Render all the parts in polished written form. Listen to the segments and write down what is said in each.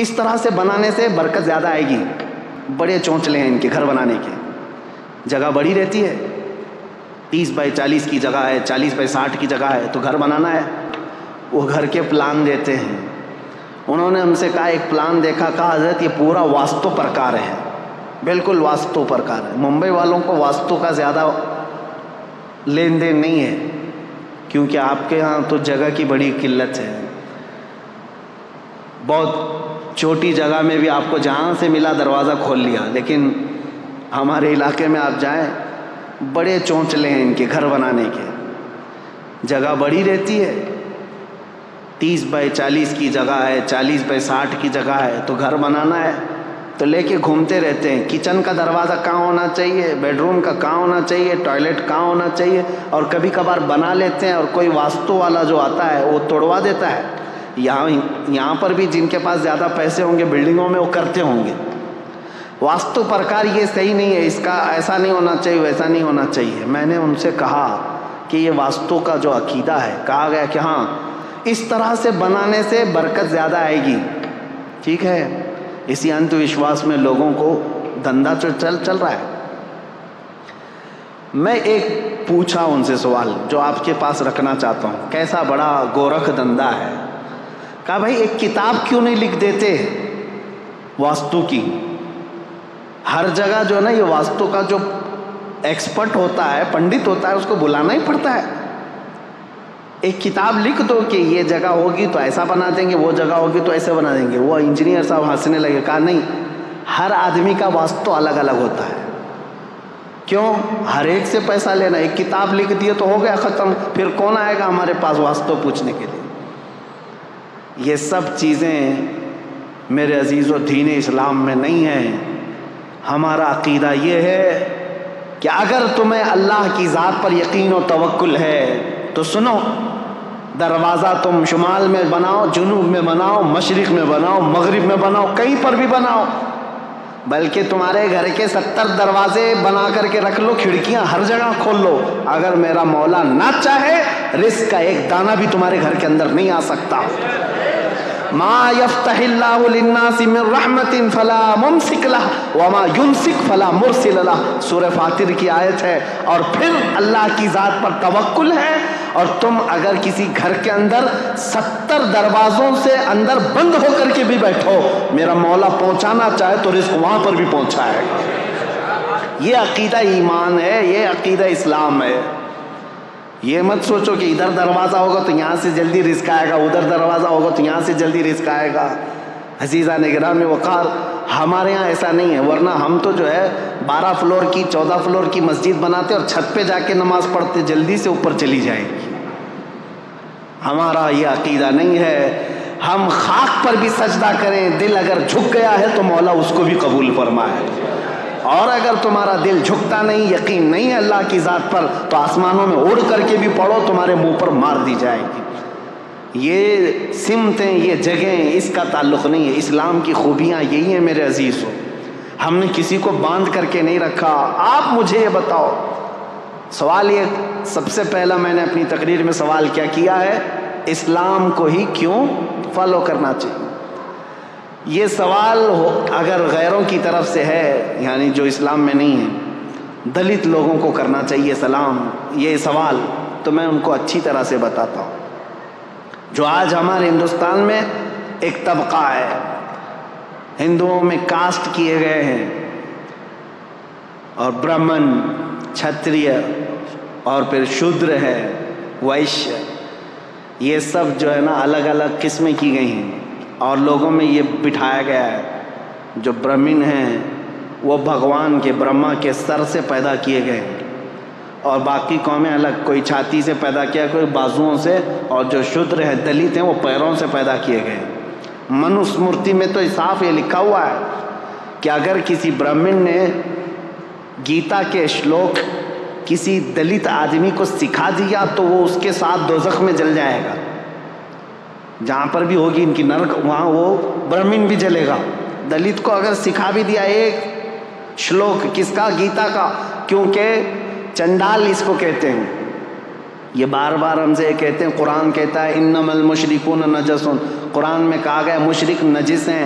اس طرح سے بنانے سے برکت زیادہ آئے گی. بڑے چونچلے ہیں ان کے گھر بنانے کے, جگہ بڑی رہتی ہے, 30x40 کی جگہ ہے, 40x60 کی جگہ ہے, تو گھر بنانا ہے. وہ گھر کے پلان دیتے ہیں. انہوں نے ہم سے کہا, ایک پلان دیکھا, کہا حضرت یہ پورا واستو پرکار ہے, بالکل واستو پرکار ہے. ممبئی والوں کو واستو کا زیادہ لین دین نہیں ہے, کیونکہ آپ کے ہاں تو جگہ کی بڑی قلت ہے. بہت چھوٹی جگہ میں بھی آپ کو جہاں سے ملا دروازہ کھول لیا. لیکن ہمارے علاقے میں آپ جائیں, بڑے چونچلے ہیں ان کے گھر بنانے کے, جگہ بڑی رہتی ہے, 30x40 کی جگہ ہے, 40x60 کی جگہ ہے, تو گھر بنانا ہے تو لے کے گھومتے رہتے ہیں. کچن کا دروازہ کہاں ہونا چاہیے, بیڈ روم کا کہاں ہونا چاہیے, ٹوائلٹ کہاں ہونا چاہیے, اور کبھی کبھار بنا لیتے ہیں اور کوئی واسطو والا جو آتا ہے وہ توڑوا دیتا ہے. یہاں پر بھی جن کے پاس زیادہ پیسے ہوں گے بلڈنگوں میں, وہ کرتے ہوں گے. واستو پرکار یہ صحیح نہیں ہے, اس کا ایسا نہیں ہونا چاہیے, ویسا نہیں ہونا چاہیے. میں نے ان سے کہا کہ یہ واستو کا جو عقیدہ ہے, کہا گیا کہ ہاں اس طرح سے بنانے سے برکت زیادہ آئے گی. ٹھیک ہے, اسی انت وشواس میں لوگوں کو دھندا چل رہا ہے. میں ایک پوچھا ان سے سوال جو آپ کے پاس رکھنا چاہتا ہوں, کیسا بڑا گورکھ دھندا ہے. کہا بھائی ایک کتاب کیوں نہیں لکھ دیتے واستو کی. ہر جگہ جو ہے نا یہ واستو کا جو ایکسپرٹ ہوتا ہے, پنڈت ہوتا ہے, اس کو بلانا ہی پڑتا ہے. ایک کتاب لکھ دو کہ یہ جگہ ہوگی تو ایسا بنا دیں گے, وہ جگہ ہوگی تو ایسے بنا دیں گے. وہ انجینئر صاحب ہنسنے لگے. کہا نہیں, ہر آدمی کا واستو الگ الگ ہوتا ہے. کیوں ہر ایک سے پیسہ لینا؟ ایک کتاب لکھ دیے تو ہو گیا, ختم. پھر کون آئے گا ہمارے پاس واسطو پوچھنے کے لیے؟ یہ سب چیزیں میرے عزیزو دین اسلام میں نہیں ہیں. ہمارا عقیدہ یہ ہے کہ اگر تمہیں اللہ کی ذات پر یقین و توکل ہے تو سنو, دروازہ تم شمال میں بناؤ, جنوب میں بناؤ, مشرق میں بناؤ, مغرب میں بناؤ, کہیں پر بھی بناؤ, بلکہ تمہارے گھر کے 70 دروازے بنا کر کے رکھ لو, کھڑکیاں ہر جگہ کھول لو. اگر میرا مولا نہ چاہے رزق کا ایک دانہ بھی تمہارے گھر کے اندر نہیں آ سکتا. ما یفتح اللہ للناس من رحمت فلا ممسک لہ وما یمسک فلا مرسل لہ. سورہ فاطر کی آیت ہے. اور پھر اللہ کی ذات پر توکل ہے, اور تم اگر کسی گھر کے اندر 70 دروازوں سے اندر بند ہو کر کے بھی بیٹھو, میرا مولا پہنچانا چاہے تو رزق وہاں پر بھی پہنچائے گا. یہ عقیدہ ایمان ہے, یہ عقیدہ اسلام ہے. یہ مت سوچو کہ ادھر دروازہ ہوگا تو یہاں سے جلدی رزق آئے گا, ادھر دروازہ ہوگا تو یہاں سے جلدی رزق آئے گا. عزیزان گرامی وقار, ہمارے یہاں ایسا نہیں ہے. ورنہ ہم تو جو ہے 12 فلور کی 14 فلور کی مسجد بناتے اور چھت پہ جا کے نماز پڑھتے, جلدی سے اوپر چلی جائے گی. ہمارا یہ عقیدہ نہیں ہے. ہم خاک پر بھی سجدہ کریں, دل اگر جھک گیا ہے تو مولا اس کو بھی قبول فرمائے. اور اگر تمہارا دل جھکتا نہیں, یقین نہیں ہے اللہ کی ذات پر, تو آسمانوں میں اڑ کر کے بھی پڑھو, تمہارے منہ پر مار دی جائے گی. یہ سمتیں, یہ جگہیں, اس کا تعلق نہیں ہے. اسلام کی خوبیاں یہی ہیں میرے عزیزو. ہم نے کسی کو باندھ کر کے نہیں رکھا. آپ مجھے یہ بتاؤ, سوال یہ سب سے پہلا میں نے اپنی تقریر میں سوال کیا ہے, اسلام کو ہی کیوں فالو کرنا چاہیے؟ یہ سوال اگر غیروں کی طرف سے ہے, یعنی جو اسلام میں نہیں ہے, دلت لوگوں کو کرنا چاہیے سلام یہ سوال, تو میں ان کو اچھی طرح سے بتاتا ہوں. جو آج ہمارے ہندوستان میں ایک طبقہ ہے, ہندوؤں میں کاسٹ کیے گئے ہیں, اور برہمن, چھتریہ, اور پھر شودر ہے, ویشیہ, یہ سب جو ہے نا الگ الگ قسمیں کی گئی ہیں. اور لوگوں میں یہ بٹھایا گیا ہے جو برہمن ہیں وہ بھگوان کے, برہما کے سر سے پیدا کیے گئے ہیں, اور باقی قومیں الگ, کوئی چھاتی سے پیدا کیا, کوئی بازوؤں سے, اور جو شودر ہے دلت ہیں وہ پیروں سے پیدا کیے گئے. منو اسمرتی میں تو صاف یہ لکھا ہوا ہے کہ اگر کسی برہمن نے گیتا کے شلوک کسی دلت آدمی کو سکھا دیا تو وہ اس کے ساتھ دوزخ میں جل جائے گا. جہاں پر بھی ہوگی ان کی نرک, وہاں وہ برہمن بھی جلے گا. دلت کو اگر سکھا بھی دیا ایک شلوک, کس کا؟ گیتا کا, کیونکہ چنڈال اس کو کہتے ہیں. یہ بار بار ہم سے کہتے ہیں, قرآن کہتا ہے انما المشرکون نجس. قرآن میں کہا گیا مشرک نجس ہیں.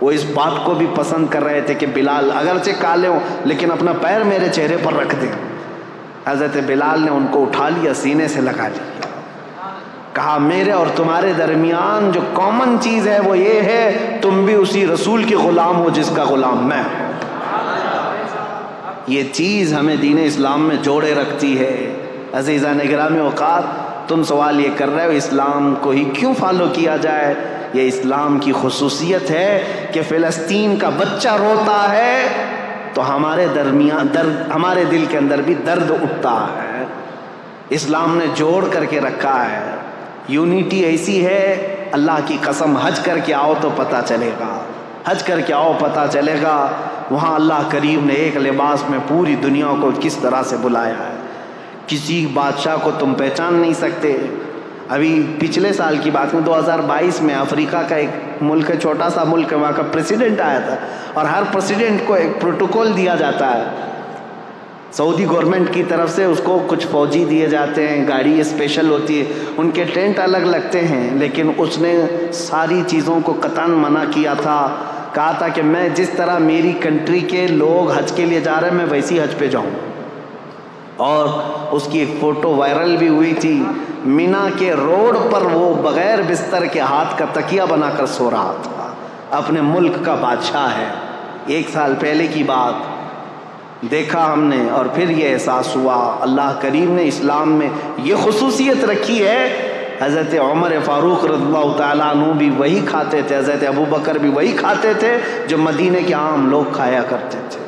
وہ اس بات کو بھی پسند کر رہے تھے کہ بلال اگرچہ کالے ہوں لیکن اپنا پیر میرے چہرے پر رکھ دیں. حضرت بلال نے ان کو اٹھا لیا, سینے سے لگا لیا, کہا میرے اور تمہارے درمیان جو کامن چیز ہے وہ یہ ہے تم بھی اسی رسول کے غلام ہو جس کا غلام میں. یہ چیز ہمیں دین اسلام میں جوڑے رکھتی ہے. عزیزان گرامی اوقات, تم سوال یہ کر رہے ہو اسلام کو ہی کیوں فالو کیا جائے. یہ اسلام کی خصوصیت ہے کہ فلسطین کا بچہ روتا ہے تو ہمارے درمیان درد, ہمارے دل کے اندر بھی درد اٹھتا ہے. اسلام نے جوڑ کر کے رکھا ہے. یونیٹی ایسی ہے, اللہ کی قسم حج کر کے آؤ تو پتہ چلے گا, حج کر کے آؤ پتہ چلے گا وہاں اللہ کریم نے ایک لباس میں پوری دنیا کو کس طرح سے بلایا ہے. کسی بادشاہ کو تم پہچان نہیں سکتے. ابھی پچھلے سال کی بات میں 2022 میں افریقہ کا ایک ملک ہے, چھوٹا سا ملک ہے, وہاں کا پریسیڈنٹ آیا تھا اور ہر پریسیڈنٹ کو ایک پروٹوکول دیا جاتا ہے. سعودی گورنمنٹ کی طرف سے اس کو کچھ فوجی دیے جاتے ہیں, گاڑی اسپیشل ہوتی ہے, ان کے ٹینٹ الگ لگتے ہیں, لیکن اس نے ساری چیزوں کو قطعاً منع کیا تھا. کہا تھا کہ میں جس طرح میری کنٹری کے لوگ حج کے لیے جا رہے ہیں میں ویسی حج پہ جاؤں. اور اس کی ایک فوٹو وائرل بھی ہوئی تھی, مینا کے روڈ پر وہ بغیر بستر کے ہاتھ کا تکیہ بنا کر سو رہا تھا. اپنے ملک کا بادشاہ ہے. 1 سال پہلے کی بات دیکھا ہم نے اور پھر یہ احساس ہوا اللہ کریم نے اسلام میں یہ خصوصیت رکھی ہے. حضرت عمر فاروق رضی اللہ تعالیٰ عنہ بھی وہی کھاتے تھے, حضرت ابو بکر بھی وہی کھاتے تھے جو مدینے کے عام لوگ کھایا کرتے تھے.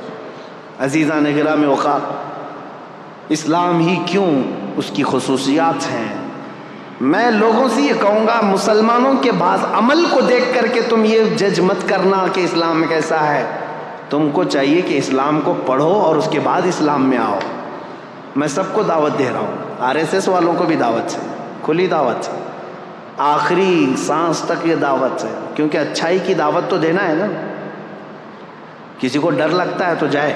عزیزان گرامی اوقات, اسلام ہی کیوں, اس کی خصوصیات ہیں. میں لوگوں سے یہ کہوں گا مسلمانوں کے بعض عمل کو دیکھ کر کے تم یہ جج مت کرنا کہ اسلام کیسا ہے. تم کو چاہیے کہ اسلام کو پڑھو اور اس کے بعد اسلام میں آؤ. میں سب کو دعوت دے رہا ہوں, RSS والوں کو بھی دعوت ہے, کھلی دعوت ہے, آخری سانس تک یہ دعوت ہے, کیونکہ اچھائی کی دعوت تو دینا ہے نا. کسی کو ڈر لگتا ہے تو جائے,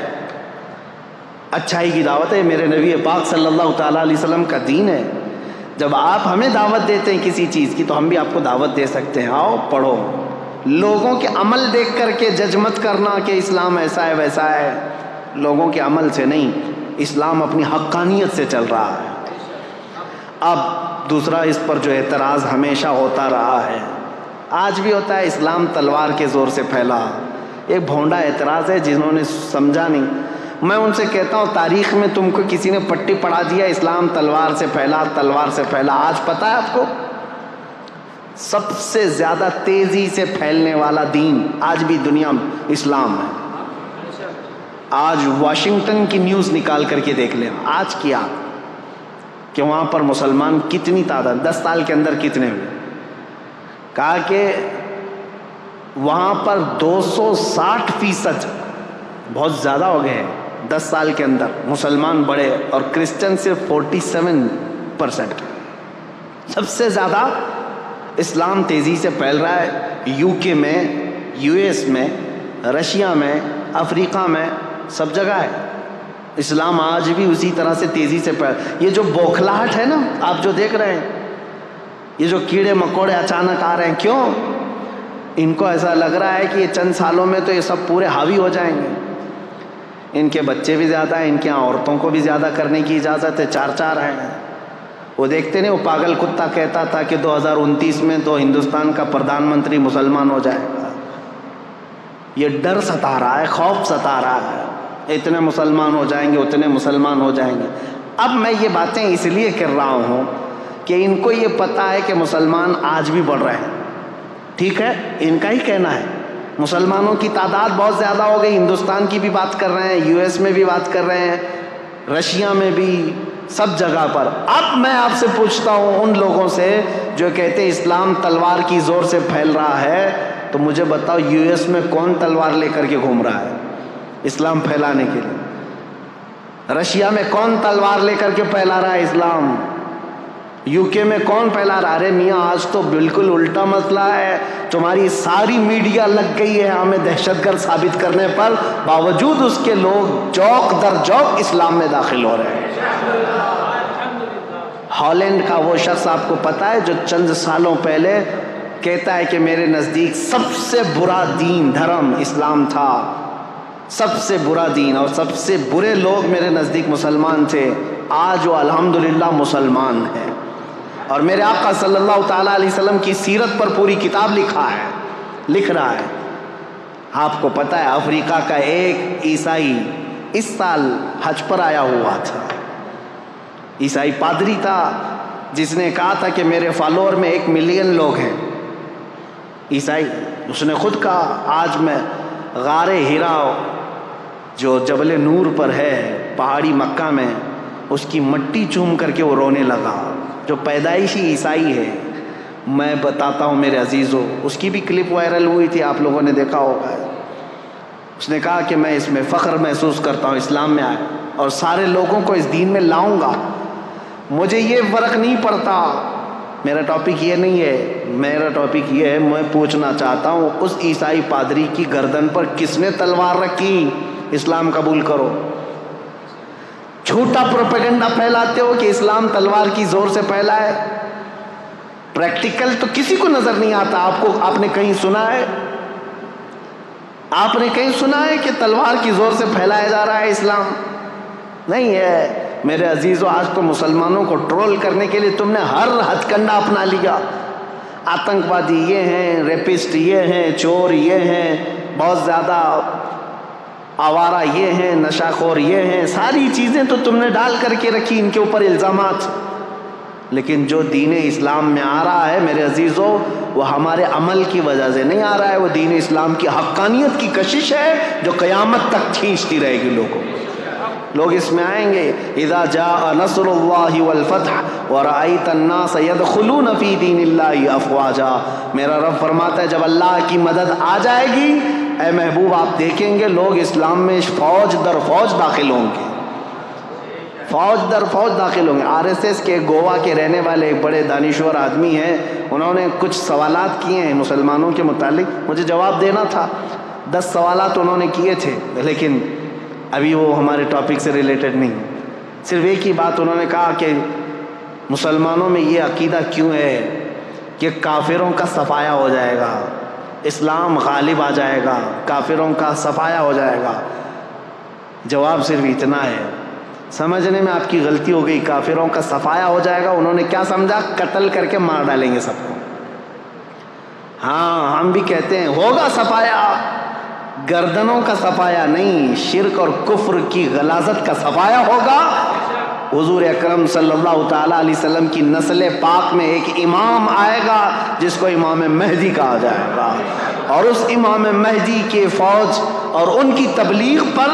اچھائی کی دعوت ہے. میرے نبی پاک صلی اللہ تعالیٰ علیہ وسلم کا دین ہے. جب آپ ہمیں دعوت دیتے ہیں کسی چیز کی تو ہم بھی آپ کو دعوت دے سکتے ہیں, آؤ پڑھو. لوگوں کے عمل دیکھ کر کے جج مت کرنا کہ اسلام ایسا ہے ویسا ہے. لوگوں کے عمل سے نہیں, اسلام اپنی حقانیت سے چل رہا ہے. اب دوسرا اس پر جو اعتراض ہمیشہ ہوتا رہا ہے, آج بھی ہوتا ہے, اسلام تلوار کے زور سے پھیلا. ایک بھونڈا اعتراض ہے جنہوں نے سمجھا نہیں. میں ان سے کہتا ہوں تاریخ میں تم کو کسی نے پٹی پڑھا دیا اسلام تلوار سے پھیلا, تلوار سے پھیلا. آج پتہ ہے آپ کو سب سے زیادہ تیزی سے پھیلنے والا دین آج بھی دنیا میں اسلام ہے. آج واشنگٹن کی نیوز نکال کر کے دیکھ لیں آج کیا کہ وہاں پر مسلمان کتنی تعداد 10 سال کے اندر کتنے ہوئے. کہا کہ وہاں پر 260% بہت زیادہ ہو گئے 10 سال کے اندر مسلمان بڑھے, اور کرسچن صرف 47%. سب سے زیادہ اسلام تیزی سے پھیل رہا ہے. UK میں, US میں, رشیا میں, افریقہ میں, سب جگہ ہے. اسلام آج بھی اسی طرح سے تیزی سے پھیل. یہ جو بوکھلاہٹ ہے نا آپ جو دیکھ رہے ہیں, یہ جو کیڑے مکوڑے اچانک آ رہے ہیں, کیوں؟ ان کو ایسا لگ رہا ہے کہ یہ چند سالوں میں تو یہ سب پورے حاوی ہو جائیں گے. ان کے بچے بھی زیادہ ہیں, ان کے عورتوں کو بھی زیادہ کرنے کی اجازت ہے, 4 ہیں. وہ دیکھتے نہیں, وہ پاگل کتا کہتا تھا کہ 2029 میں تو ہندوستان کا پردھان منتری مسلمان ہو جائے گا. یہ ڈر ستا رہا ہے, خوف ستا رہا ہے, اتنے مسلمان ہو جائیں گے, اتنے مسلمان ہو جائیں گے. اب میں یہ باتیں اس لیے کر رہا ہوں کہ ان کو یہ پتہ ہے کہ مسلمان آج بھی بڑھ رہے ہیں. ٹھیک ہے, ان کا ہی کہنا ہے مسلمانوں کی تعداد بہت زیادہ ہو گئی. ہندوستان کی بھی بات کر رہے ہیں, US میں بھی بات کر رہے ہیں, رشیا میں بھی, سب جگہ پر. اب میں آپ سے پوچھتا ہوں ان لوگوں سے جو کہتے ہیں اسلام تلوار کی زور سے پھیل رہا ہے, تو مجھے بتاؤ US میں کون تلوار لے کر کے گھوم رہا ہے اسلام پھیلانے کے لیے؟ رشیا میں کون تلوار لے کر کے پھیلا رہا ہے اسلام؟ UK میں کون پھیلا رہا ہے؟ ارے میاں آج تو بالکل الٹا مسئلہ ہے. تمہاری ساری میڈیا لگ گئی ہے ہمیں دہشت گرد ثابت کرنے پر, باوجود اس کے لوگ جوک در جوک اسلام میں داخل ہو رہے ہیں. ہالینڈ کا وہ شخص آپ کو پتا ہے جو چند سالوں پہلے کہتا ہے کہ میرے نزدیک سب سے برا دین دھرم اسلام تھا، سب سے برا دین، اور سب سے برے لوگ میرے نزدیک مسلمان تھے۔ آج وہ الحمدللہ مسلمان ہے، اور میرے آقا صلی اللہ تعالیٰ علیہ وسلم کی سیرت پر پوری کتاب لکھ رہا ہے۔ آپ کو پتہ ہے افریقہ کا ایک عیسائی اس سال حج پر آیا ہوا تھا، عیسائی پادری تھا جس نے کہا تھا کہ میرے فالوور میں 1 ملین لوگ ہیں۔ عیسائی، اس نے خود کہا آج میں غار ہیرا جو جبل نور پر ہے پہاڑی مکہ میں، اس کی مٹی چوم کر کے وہ رونے لگا، جو پیدائشی عیسائی ہے۔ میں بتاتا ہوں میرے عزیزوں، اس کی بھی کلپ وائرل ہوئی تھی، آپ لوگوں نے دیکھا ہوگا۔ اس نے کہا کہ میں اس میں فخر محسوس کرتا ہوں، اسلام میں آیا اور سارے لوگوں کو اس دین میں لاؤں گا، مجھے یہ فرق نہیں پڑتا۔ میرا ٹاپک یہ نہیں ہے، میرا ٹاپک یہ ہے، میں پوچھنا چاہتا ہوں اس عیسائی پادری کی گردن پر کس نے تلوار رکھی؟ اسلام قبول کرو۔ جھوٹا پروپیگنڈا پھیلاتے ہو کہ اسلام تلوار کی زور سے پھیلا ہے، پریکٹیکل تو کسی کو نظر نہیں آتا۔ آپ نے کہیں سنا ہے؟ آپ نے کہیں سنا ہے کہ تلوار کی زور سے پھیلایا جا رہا ہے اسلام؟ نہیں ہے میرے عزیزوں۔ آج تو مسلمانوں کو ٹرول کرنے کے لیے تم نے ہر ہتھ کنڈا اپنا لیا۔ آتنکوادی یہ ہیں، ریپسٹ یہ ہیں، چور یہ ہیں، بہت زیادہ آوارہ یہ ہیں، نشہ خور یہ ہیں، ساری چیزیں تو تم نے ڈال کر کے رکھی ان کے اوپر الزامات۔ لیکن جو دین اسلام میں آ رہا ہے میرے عزیزوں، وہ ہمارے عمل کی وجہ سے نہیں آ رہا ہے، وہ دین اسلام کی حقانیت کی کشش ہے جو قیامت تک کھینچتی رہے گی لوگوں۔ لوگ اس میں آئیں گے، اذا جاء نصر اللہ والفتح ورأیت الناس يدخلون فی دین اللہ افواجا۔ میرا رب فرماتا ہے جب اللہ کی مدد آ جائے گی، اے محبوب آپ دیکھیں گے لوگ اسلام میں فوج در فوج داخل ہوں گے، فوج در فوج داخل ہوں گے۔ RSS کے گوا کے رہنے والے ایک بڑے دانشور آدمی ہیں، انہوں نے کچھ سوالات کیے ہیں مسلمانوں کے متعلق، مجھے جواب دینا تھا۔ 10 سوالات انہوں نے کیے تھے، لیکن ابھی وہ ہمارے ٹاپک سے ریلیٹڈ نہیں۔ صرف ایک ہی بات انہوں نے کہا کہ مسلمانوں میں یہ عقیدہ کیوں ہے کہ کافروں کا صفایا ہو جائے گا، اسلام غالب آ جائے گا، کافروں کا صفایا ہو جائے گا۔ جواب صرف اتنا ہے، سمجھنے میں آپ کی غلطی ہو گئی۔ کافروں کا صفایا ہو جائے گا انہوں نے کیا سمجھا؟ قتل کر کے مار ڈالیں گے سب کو۔ ہاں ہم بھی کہتے ہیں ہوگا صفایا، گردنوں کا صفایا نہیں، شرک اور کفر کی غلاظت کا صفایا ہوگا۔ حضور اکرم صلی اللہ تعالیٰ علیہ وسلم کی نسل پاک میں ایک امام آئے گا جس کو امام مہدی کہا جائے گا، اور اس امام مہدی کے فوج اور ان کی تبلیغ پر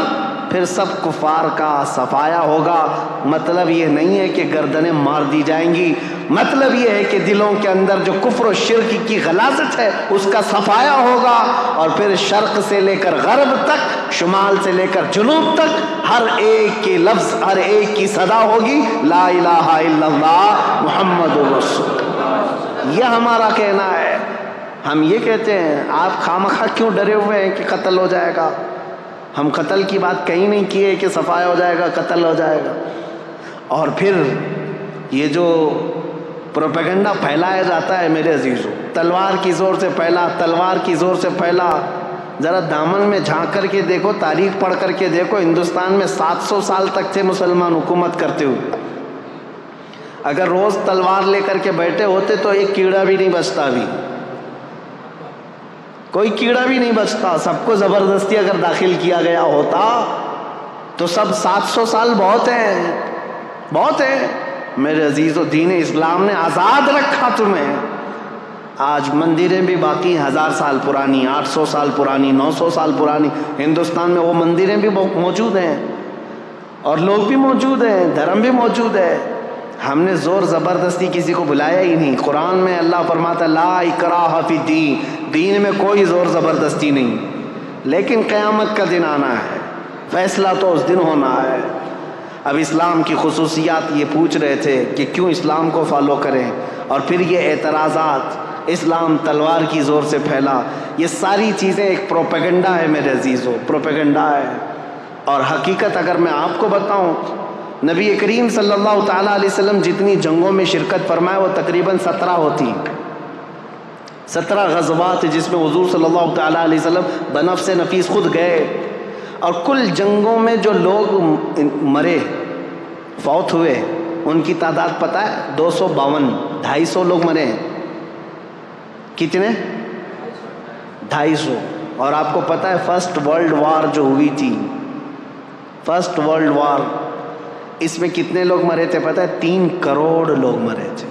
پھر سب کفار کا صفایا ہوگا۔ مطلب یہ نہیں ہے کہ گردنیں مار دی جائیں گی، مطلب یہ ہے کہ دلوں کے اندر جو کفر و شرک کی غلاظت ہے اس کا صفایا ہوگا، اور پھر شرق سے لے کر غرب تک، شمال سے لے کر جنوب تک، ہر ایک کے لفظ، ہر ایک کی صدا ہوگی لا الہ الا اللہ محمد رسول اللہ۔ یہ ہمارا کہنا ہے۔ ہم یہ کہتے ہیں آپ خامخواہ کیوں ڈرے ہوئے ہیں کہ قتل ہو جائے گا؟ ہم قتل کی بات کہیں نہیں کیے کہ صفایا ہو جائے گا، قتل ہو جائے گا۔ اور پھر یہ جو پروپیگنڈا پھیلایا جاتا ہے میرے عزیزوں، تلوار کی زور سے پھیلا، تلوار کی زور سے پھیلا۔ ذرا دامن میں جھانک کر کے دیکھو، تاریخ پڑھ کر کے دیکھو، ہندوستان میں 700 سال تک تھے مسلمان حکومت کرتے ہوئے۔ اگر روز تلوار لے کر کے بیٹھے ہوتے تو ایک کیڑا بھی نہیں بچتا، بھی کوئی کیڑا بھی نہیں بچتا۔ سب کو زبردستی اگر داخل کیا گیا ہوتا تو سب 700 سال بہت ہیں، بہت ہیں میرے عزیزو۔ دین اسلام نے آزاد رکھا تمہیں۔ آج مندریں بھی باقی 1000 سال پرانی، 800 سال پرانی، 900 سال پرانی۔ ہندوستان میں وہ مندریں بھی موجود ہیں اور لوگ بھی موجود ہیں، دھرم بھی موجود ہے۔ ہم نے زور زبردستی کسی کو بلایا ہی نہیں۔ قرآن میں اللہ فرماتا ہے لا اکراہ فی الدین، دین میں کوئی زور زبردستی نہیں، لیکن قیامت کا دن آنا ہے، فیصلہ تو اس دن ہونا ہے۔ اب اسلام کی خصوصیات یہ پوچھ رہے تھے کہ کیوں اسلام کو فالو کریں، اور پھر یہ اعتراضات، اسلام تلوار کی زور سے پھیلا، یہ ساری چیزیں ایک پروپیگنڈا ہے میرے عزیزو، پروپیگنڈا ہے۔ اور حقیقت اگر میں آپ کو بتاؤں، نبی کریم صلی اللہ تعالیٰ علیہ وسلم جتنی جنگوں میں شرکت فرمائے وہ تقریباً 17 ہوتی، 17 غزوات جس میں حضور صلی اللہ تعالیٰ علیہ وسلم بنفس نفیس خود گئے، اور کل جنگوں میں جو لوگ مرے فوت ہوئے ان کی تعداد پتہ ہے 252، 250 لوگ مرے ہیں۔ کتنے؟ 250۔ اور آپ کو پتہ ہے فرسٹ ورلڈ وار جو ہوئی تھی، فرسٹ ورلڈ وار، اس میں کتنے لوگ مرے تھے پتہ ہے؟ 3 کروڑ لوگ مرے تھے۔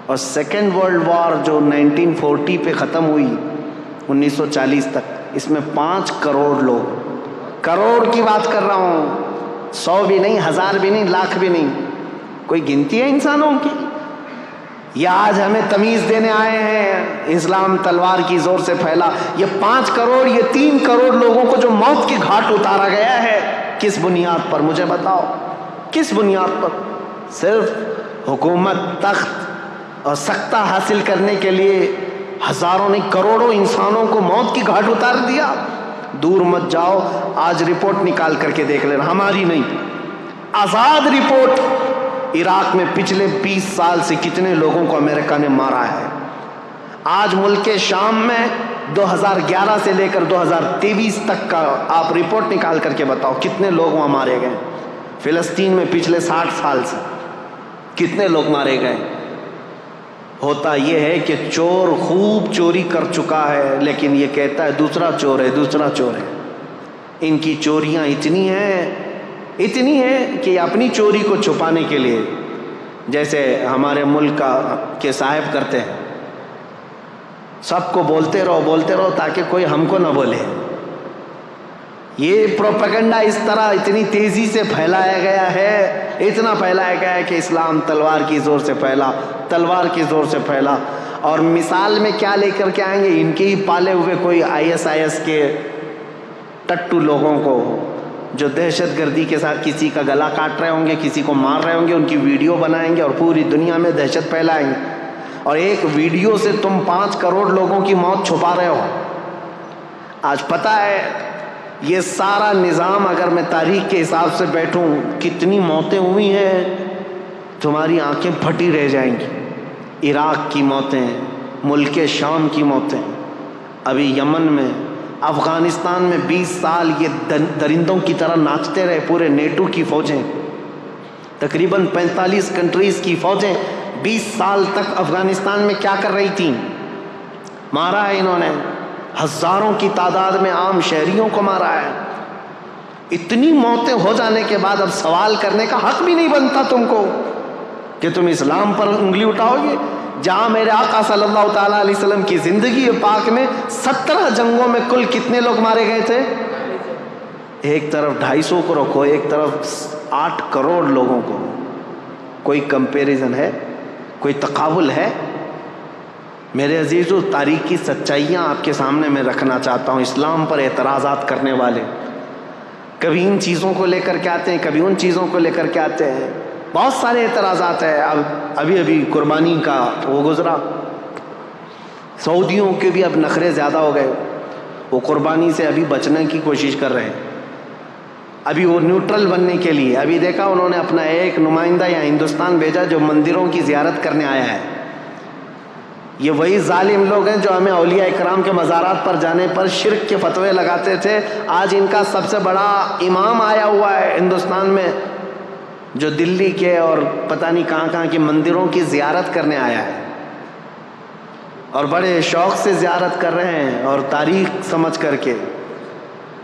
اور سیکنڈ ورلڈ وار جو 1940 پہ ختم ہوئی 1940 تک، اس میں 5 کروڑ لوگ، کروڑ کی بات کر رہا ہوں، 100 بھی نہیں، 1000 بھی نہیں، لاکھ بھی نہیں، کوئی گنتی ہے انسانوں کی؟ یہ آج ہمیں تمیز دینے آئے ہیں اسلام تلوار کی زور سے پھیلا، یہ 5 کروڑ، یہ 3 کروڑ لوگوں کو جو موت کی گھاٹ اتارا گیا ہے، کس بنیاد پر؟ مجھے بتاؤ کس بنیاد پر؟ صرف حکومت، تخت اور سکتہ حاصل کرنے کے لیے ہزاروں نہیں کروڑوں انسانوں کو موت کی گھاٹ اتار دیا۔ دور مت جاؤ، آج رپورٹ نکال کر کے دیکھ لینا، ہماری نہیں، آزاد رپورٹ، عراق میں پچھلے 20 سال سے کتنے لوگوں کو امریکہ نے مارا ہے۔ آج ملک شام میں 2011 سے لے کر 2023 تک کا آپ رپورٹ نکال کر کے بتاؤ کتنے لوگ وہاں مارے گئے۔ فلسطین میں پچھلے 60 سال سے کتنے لوگ مارے گئے۔ ہوتا یہ ہے کہ چور خوب چوری کر چکا ہے، لیکن یہ کہتا ہے دوسرا چور ہے، دوسرا چور ہے۔ ان کی چوریاں اتنی ہیں کہ اپنی چوری کو چھپانے کے لیے، جیسے ہمارے ملک کے صاحب کرتے ہیں، سب کو بولتے رہو تاکہ کوئی ہم کو نہ بولے۔ یہ پروپیگنڈا اس طرح اتنی تیزی سے پھیلایا گیا ہے، اتنا پھیلایا گیا ہے کہ اسلام تلوار کی زور سے پھیلا، تلوار کی زور سے پھیلا۔ اور مثال میں کیا لے کر کے آئیں گے؟ ان کے ہی پالے ہوئے کوئی ISIS کے ٹٹو لوگوں کو جو دہشت گردی کے ساتھ کسی کا گلا کاٹ رہے ہوں گے، کسی کو مار رہے ہوں گے، ان کی ویڈیو بنائیں گے اور پوری دنیا میں دہشت پھیلائیں گے، اور ایک ویڈیو سے تم 5 کروڑ لوگوں کی موت چھپا رہے ہو۔ آج پتہ ہے یہ سارا نظام، اگر میں تاریخ کے حساب سے بیٹھوں کتنی موتیں ہوئی ہیں، تمہاری آنکھیں پھٹی رہ جائیں گی۔ عراق کی موتیں، ملک شام کی موتیں، ابھی یمن میں، افغانستان میں 20 سال یہ درندوں کی طرح ناچتے رہے پورے نیٹو کی فوجیں، تقریباً 45 کنٹریز کی فوجیں 20 سال تک افغانستان میں کیا کر رہی تھیں؟ مارا ہے انہوں نے، ہزاروں کی تعداد میں عام شہریوں کو مارا ہے۔ اتنی موتیں ہو جانے کے بعد اب سوال کرنے کا حق بھی نہیں بنتا تم کو کہ تم اسلام پر انگلی اٹھاؤ گے، جہاں میرے آقا صلی اللہ تعالیٰ علیہ وسلم کی زندگی پاک میں 17 جنگوں میں کل کتنے لوگ مارے گئے تھے؟ ایک طرف 250 کو رکھو، ایک طرف 8 کروڑ لوگوں کو، کوئی کمپیریزن ہے؟ کوئی تقابل ہے؟ میرے عزیزو، تاریخ کی سچائیاں آپ کے سامنے میں رکھنا چاہتا ہوں۔ اسلام پر اعتراضات کرنے والے کبھی ان چیزوں کو لے کر کے آتے ہیں، کبھی ان چیزوں کو لے کر کے آتے ہیں، بہت سارے اعتراضات ہیں۔ ابھی قربانی کا وہ گزرا، سعودیوں کے بھی اب نخرے زیادہ ہو گئے، وہ قربانی سے ابھی بچنے کی کوشش کر رہے ہیں، ابھی وہ نیوٹرل بننے کے لیے۔ ابھی دیکھا انہوں نے اپنا ایک نمائندہ یا ہندوستان بھیجا جو مندروں کی زیارت کرنے آیا ہے۔ یہ وہی ظالم لوگ ہیں جو ہمیں اولیاء اکرام کے مزارات پر جانے پر شرک کے فتوے لگاتے تھے۔ آج ان کا سب سے بڑا امام آیا ہوا ہے ہندوستان میں، جو دلی کے اور پتہ نہیں کہاں کی مندروں کی زیارت کرنے آیا ہے، اور بڑے شوق سے زیارت کر رہے ہیں اور تاریخ سمجھ کر کے،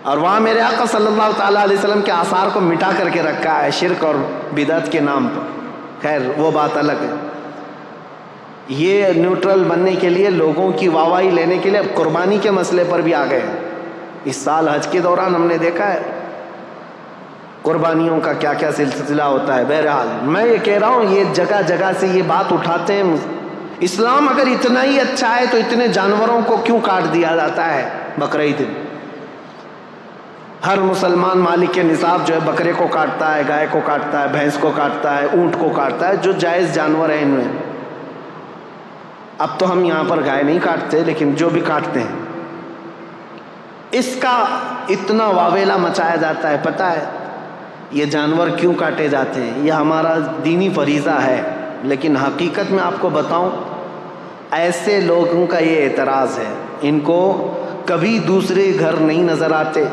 اور وہاں میرے آقا صلی اللہ تعالیٰ علیہ وسلم کے آثار کو مٹا کر کے رکھا ہے شرک اور بدعت کے نام پر۔ خیر وہ بات الگ ہے۔ یہ نیوٹرل بننے کے لیے، لوگوں کی واہواہی لینے کے لیے اب قربانی کے مسئلے پر بھی آ گئے ہیں۔ اس سال حج کے دوران ہم نے دیکھا ہے قربانیوں کا کیا کیا سلسلہ ہوتا ہے۔ بہرحال میں یہ کہہ رہا ہوں، یہ جگہ جگہ سے یہ بات اٹھاتے ہیں۔ اسلام اگر اتنا ہی اچھا ہے تو اتنے جانوروں کو کیوں کاٹ دیا جاتا ہے بقرعید دن؟ ہر مسلمان مالک کے نصاب جو ہے بکرے کو کاٹتا ہے، گائے کو کاٹتا ہے، بھینس کو کاٹتا ہے، اونٹ کو کاٹتا ہے، جو جائز جانور ہیں ان میں۔ اب تو ہم یہاں پر گائے نہیں کاٹتے، لیکن جو بھی کاٹتے ہیں اس کا اتنا واویلا مچایا جاتا ہے۔ پتہ ہے یہ جانور کیوں کاٹے جاتے ہیں؟ یہ ہمارا دینی فریضہ ہے، لیکن حقیقت میں آپ کو بتاؤں، ایسے لوگوں کا یہ اعتراض ہے، ان کو کبھی دوسرے گھر نہیں نظر آتے۔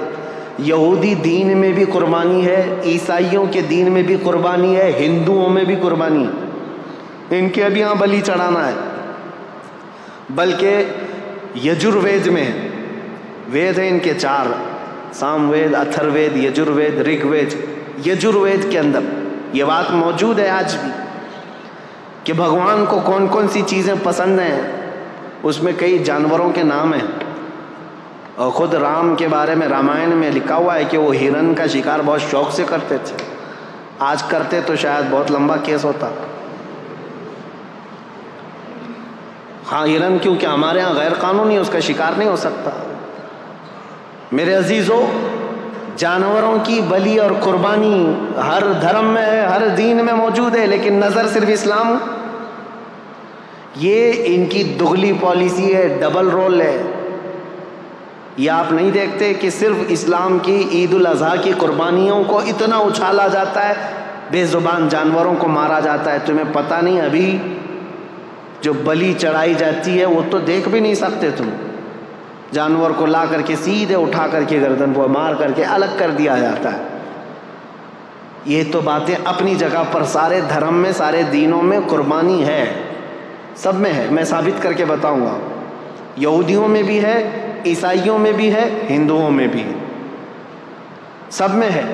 یہودی دین میں بھی قربانی ہے، عیسائیوں کے دین میں بھی قربانی ہے، ہندوؤں میں بھی قربانی ہے، ان کے ابھی یہاں بلی چڑھانا ہے۔ بلکہ یجروید میں وید ہیں ان کے 4، سام وید، اتھر وید، یجروید، رگ وید۔ یجروید کے اندر یہ بات موجود ہے آج بھی کہ بھگوان کو کون کون سی چیزیں پسند ہیں، اس میں کئی جانوروں کے نام ہیں، اور خود رام کے بارے میں رامائن میں لکھا ہوا ہے کہ وہ ہرن کا شکار بہت شوق سے کرتے تھے۔ آج کرتے تو شاید بہت لمبا کیس ہوتا۔ ہاں ہرن کیونکہ ہمارے ہاں غیر قانونی، اس کا شکار نہیں ہو سکتا۔ میرے عزیزو، جانوروں کی بلی اور قربانی ہر دھرم میں ہے، ہر دین میں موجود ہے، لیکن نظر صرف اسلام۔ یہ ان کی دگلی پالیسی ہے، ڈبل رول ہے۔ یہ آپ نہیں دیکھتے کہ صرف اسلام کی عید الاضحیٰ کی قربانیوں کو اتنا اچھالا جاتا ہے، بے زبان جانوروں کو مارا جاتا ہے۔ تمہیں پتہ نہیں ابھی جو بلی چڑھائی جاتی ہے وہ تو دیکھ بھی نہیں سکتے تم، جانور کو لا کر کے سیدھے اٹھا کر کے گردن کو مار کر کے الگ کر دیا جاتا ہے۔ یہ تو باتیں اپنی جگہ پر سارے دھرم میں، سارے دینوں میں قربانی ہے، سب میں ہے۔ میں ثابت کر کے بتاؤں گا، یہودیوں میں بھی ہے، عیسائیوں میں بھی ہے، ہندوؤں میں بھی ہے، سب میں ہے۔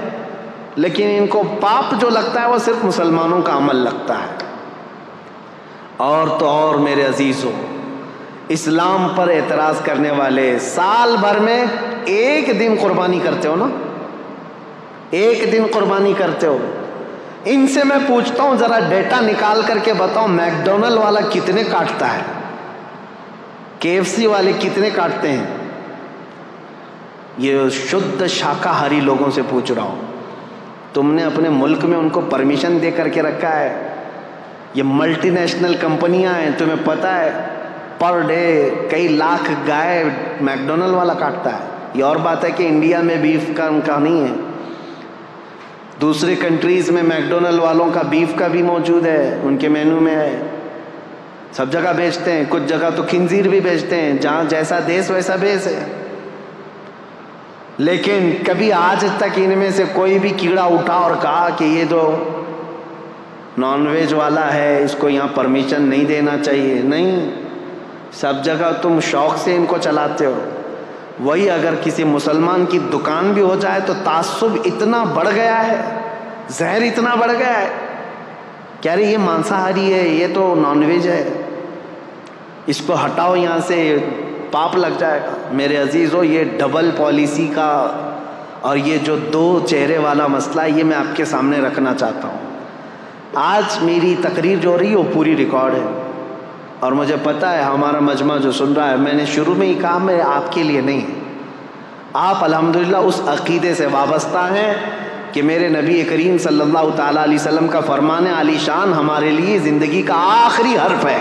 لیکن ان کو پاپ جو لگتا ہے وہ صرف مسلمانوں کا عمل لگتا ہے۔ اور تو اور میرے عزیزوں، اسلام پر اعتراض کرنے والے سال بھر میں ایک دن قربانی کرتے ہو نا، ایک دن قربانی کرتے ہو۔ ان سے میں پوچھتا ہوں ذرا ڈیٹا نکال کر کے بتاؤ، میک ڈونلڈ والا کتنے کاٹتا ہے، KFC والے کتنے کاٹتے ہیں؟ یہ شدھ شاکاہاری لوگوں سے پوچھ رہا ہوں۔ تم نے اپنے ملک میں ان کو پرمیشن دے کر کے رکھا ہے، یہ ملٹی نیشنل کمپنیاں ہیں، تمہیں پتہ ہے پر ڈے کئی لاکھ گائے میک ڈونلڈ والا کاٹتا ہے۔ یہ اور بات ہے کہ انڈیا میں بیف کا ان کا نہیں ہے، دوسرے کنٹریز میں میک ڈونلڈ والوں کا بیف کا بھی موجود ہے، ان کے مینو میں ہے، سب جگہ بیچتے ہیں، کچھ جگہ تو خنزیر بھی بیچتے ہیں، جہاں جیسا دیس ویسا بیس ہے۔ لیکن کبھی آج تک ان میں سے کوئی بھی کیڑا اٹھا اور کہا کہ یہ تو نان ویج والا ہے، اس کو یہاں پرمیشن نہیں دینا چاہیے؟ نہیں، سب جگہ تم شوق سے ان کو چلاتے ہو۔ وہی اگر کسی مسلمان کی دکان بھی ہو جائے تو تعصب اتنا بڑھ گیا ہے، زہر اتنا بڑھ گیا ہے، کہہ رہے یہ مانساہاری ہے، یہ تو نان ویج ہے، اس کو ہٹاؤ یہاں سے، پاپ لگ جائے گا۔ میرے عزیزو، یہ ڈبل پالیسی کا اور یہ جو دو چہرے والا مسئلہ ہے، یہ میں آپ کے سامنے رکھنا چاہتا ہوں۔ آج میری تقریر جو ہو رہی ہے وہ پوری ریکارڈ ہے، اور مجھے پتہ ہے ہمارا مجمع جو سن رہا ہے، میں نے شروع میں ہی کہا میں آپ کے لیے نہیں، آپ الحمدللہ اس عقیدے سے وابستہ ہیں کہ میرے نبی کریم صلی اللہ تعالیٰ علیہ وسلم کا فرمان عالی شان ہمارے لیے زندگی کا آخری حرف ہے،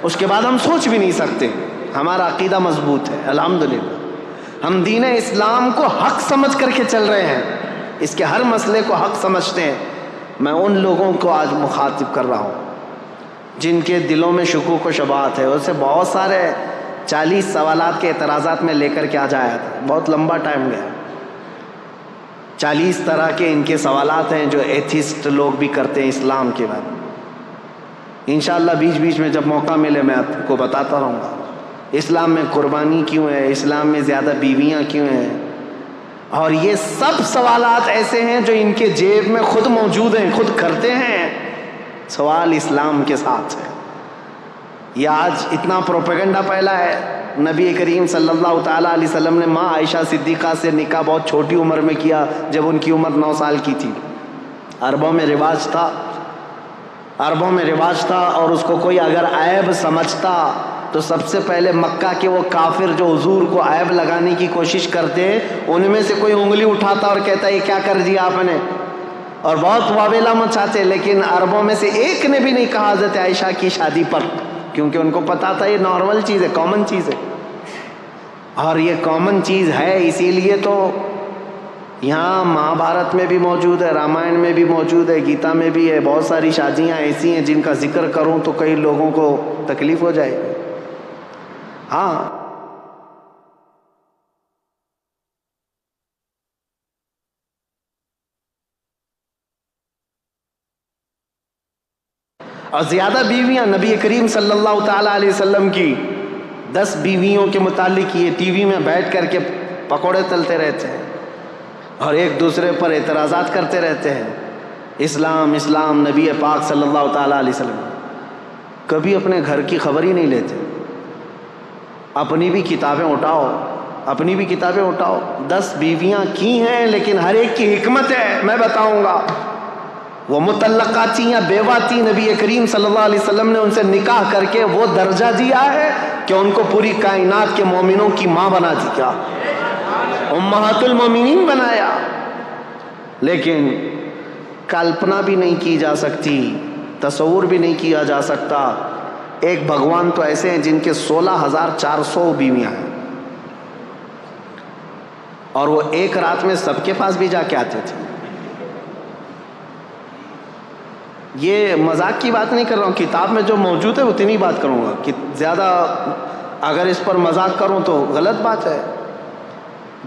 اس کے بعد ہم سوچ بھی نہیں سکتے۔ ہمارا عقیدہ مضبوط ہے الحمدللہ، ہم دین اسلام کو حق سمجھ کر کے چل رہے ہیں، اس کے ہر مسئلے کو حق سمجھتے ہیں۔ میں ان لوگوں کو آج مخاطب کر رہا ہوں جن کے دلوں میں شکوک و شبہات ہے، اسے بہت سارے 40 سوالات کے اعتراضات میں لے کر کے آ جایا تھا، بہت لمبا ٹائم گیا، 40 طرح کے ان کے سوالات ہیں جو ایتھسٹ لوگ بھی کرتے ہیں اسلام کے بارے میں۔ انشاءاللہ بیچ بیچ میں جب موقع ملے میں آپ کو بتاتا رہوں گا اسلام میں قربانی کیوں ہے، اسلام میں زیادہ بیویاں کیوں ہیں، اور یہ سب سوالات ایسے ہیں جو ان کے جیب میں خود موجود ہیں، خود کرتے ہیں، سوال اسلام کے ساتھ ہے۔ یہ آج اتنا پروپیگنڈا پھیلا ہے، نبی کریم صلی اللہ تعالیٰ علیہ وسلم نے ماں عائشہ صدیقہ سے نکاح بہت چھوٹی عمر میں کیا، جب ان کی عمر 9 سال کی تھی۔ عربوں میں رواج تھا، عربوں میں رواج تھا، اور اس کو کوئی اگر عیب سمجھتا تو سب سے پہلے مکہ کے وہ کافر جو حضور کو عیب لگانے کی کوشش کرتے ہیں، ان میں سے کوئی انگلی اٹھاتا اور کہتا یہ کیا کر دیا آپ نے، اور بہت واویلا مچاتے، لیکن عربوں میں سے ایک نے بھی نہیں کہا حضرت عائشہ کی شادی پر، کیونکہ ان کو پتا تھا یہ نارمل چیز ہے، کامن چیز ہے، اور یہ کامن چیز ہے، اسی لیے تو یہاں مہابھارت میں بھی موجود ہے، رامائن میں بھی موجود ہے، گیتا میں بھی ہے. بہت ساری شادیاں ایسی ہیں جن کا ذکر کروں تو کئی لوگوں کو تکلیف ہو جائے گی. ہاں، اور زیادہ بیویاں نبی کریم صلی اللہ تعالیٰ علیہ وسلم کی 10 بیویوں کے متعلق یہ ٹی وی میں بیٹھ کر کے پکوڑے تلتے رہتے ہیں اور ایک دوسرے پر اعتراضات کرتے رہتے ہیں. اسلام اسلام، نبی پاک صلی اللہ تعالیٰ علیہ وسلم کبھی اپنے گھر کی خبر ہی نہیں لیتے. اپنی بھی کتابیں اٹھاؤ، اپنی بھی کتابیں اٹھاؤ. 10 بیویاں کی ہیں لیکن ہر ایک کی حکمت ہے، میں بتاؤں گا. وہ مطلقہ تھیں یا بیوہ تھیں، نبی کریم صلی اللہ علیہ وسلم نے ان سے نکاح کر کے وہ درجہ دیا ہے کہ ان کو پوری کائنات کے مومنوں کی ماں بنا دیا، امہات المومنین بنایا. لیکن کلپنا بھی نہیں کی جا سکتی، تصور بھی نہیں کیا جا سکتا. ایک بھگوان تو ایسے ہیں جن کے 16,400 بیویاں ہیں، اور وہ ایک رات میں سب کے پاس بھی جا کے آتے تھے. یہ مذاق کی بات نہیں کر رہا ہوں، کتاب میں جو موجود ہے اتنی بات کروں گا. کہ زیادہ اگر اس پر مذاق کروں تو غلط بات ہے.